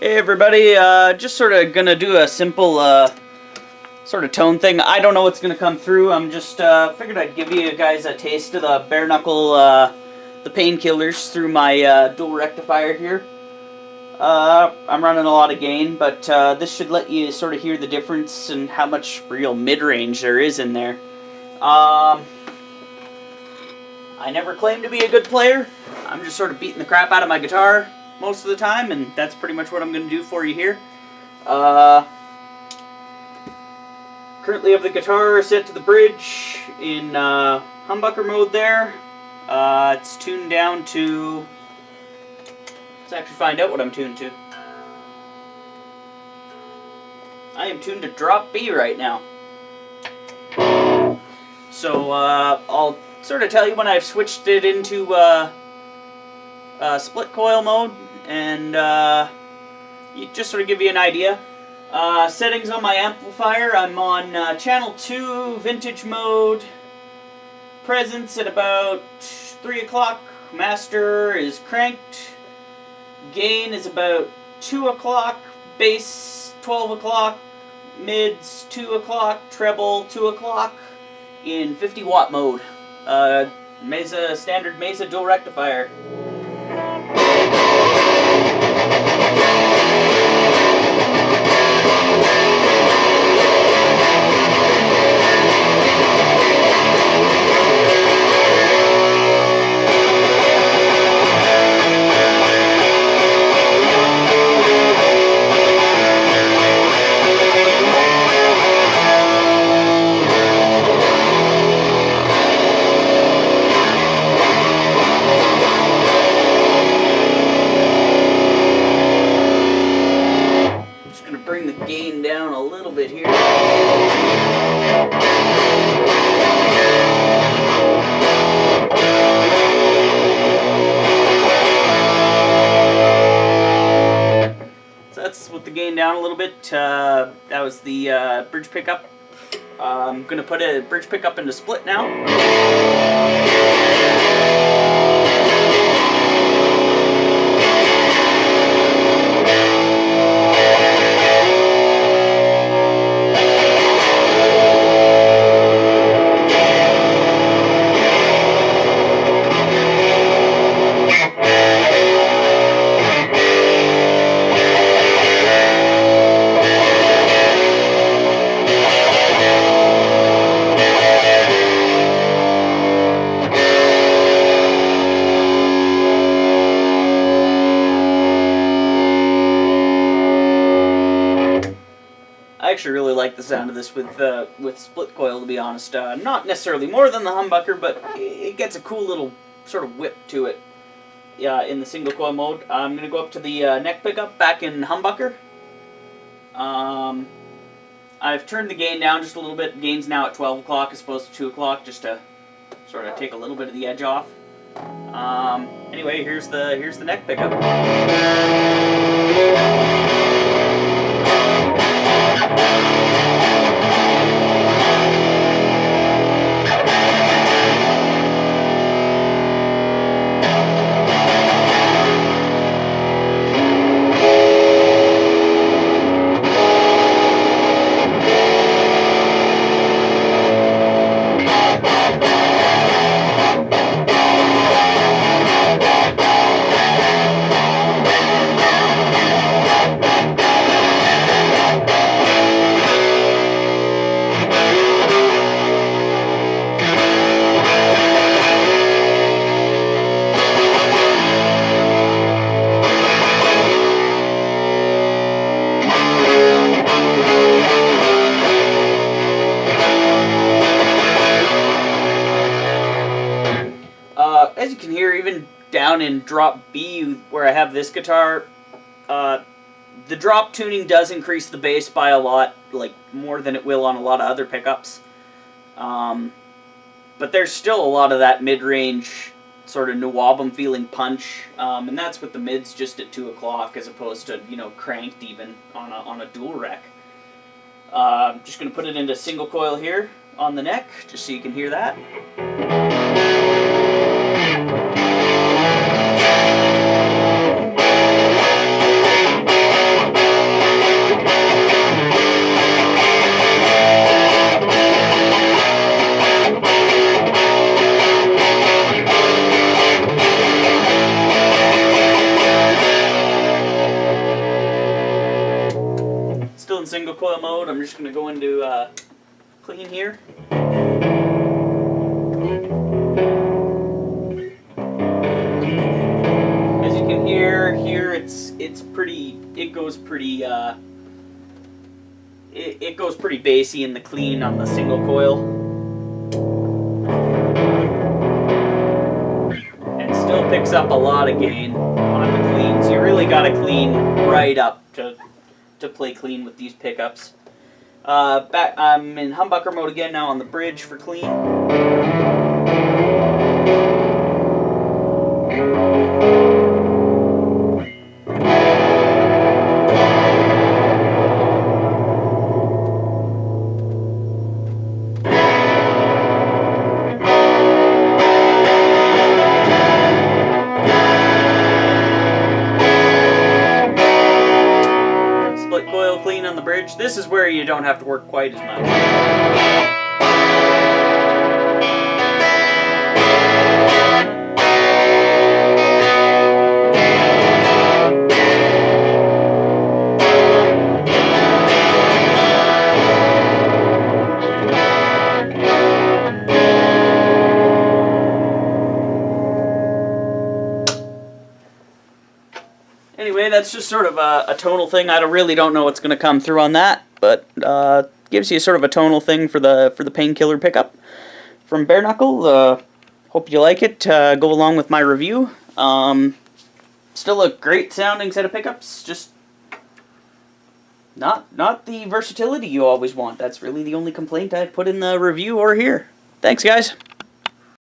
Hey everybody, just sort of gonna do a simple sort of tone thing. I don't know what's gonna come through. I'm just figured I'd give you guys a taste of the Bareknuckle the painkillers through my dual rectifier here. I'm running a lot of gain, but this should let you sort of hear the difference and how much real mid-range there is in there. I never claimed to be a good player. I'm just sort of beating the crap out of my guitar most of the time, and that's pretty much what I'm going to do for you here. Currently have the guitar set to the bridge in humbucker mode there. It's tuned down to... Let's actually find out what I'm tuned to. I am tuned to drop B right now. So I'll sort of tell you when I've switched it into split coil mode, and just sort of give you an idea. Settings on my amplifier, I'm on channel 2 vintage mode, presence at about 3 o'clock, master is cranked, gain is about 2 o'clock, bass 12 o'clock, mids 2 o'clock, treble 2 o'clock, in 50 watt mode. Standard Mesa dual rectifier. Bring the gain down a little bit here. So that's with the gain down a little bit. That was the bridge pickup. I'm going to put a bridge pickup into split now. I actually really like the sound of this with split coil, to be honest. Not necessarily more than the humbucker, but it gets a cool little sort of whip to it. Yeah, in the single coil mode. I'm gonna go up to the neck pickup back in humbucker. I've turned the gain down just a little bit. Gain's now at 12 o'clock as opposed to 2 o'clock, just to sort of take a little bit of the edge off. Anyway, here's the neck pickup. As you can hear, even down in drop B, where I have this guitar, the drop tuning does increase the bass by a lot, like more than it will on a lot of other pickups. But there's still a lot of that mid-range sort of Nawabum feeling punch, and that's with the mids just at 2 o'clock as opposed to, you know, cranked even on a dual rec. I'm just going to put it into single coil here on the neck, just so you can hear that. single coil mode. I'm just going to go into clean here. As you can hear here, it's pretty. It goes pretty. It goes pretty bassy in the clean on the single coil, and still picks up a lot of gain on the cleans. You really got to clean right up to play clean with these pickups. I'm in humbucker mode again now on the bridge for clean. Split coil clean on the bridge. This is where you don't have to work quite as much. Anyway, that's just sort of a tonal thing. I really don't know what's going to come through on that, but gives you sort of a tonal thing for the Painkiller pickup from Bareknuckle. Hope you like it. Go along with my review. Still a great sounding set of pickups. Just not the versatility you always want. That's really the only complaint I've put in the review or here. Thanks, guys.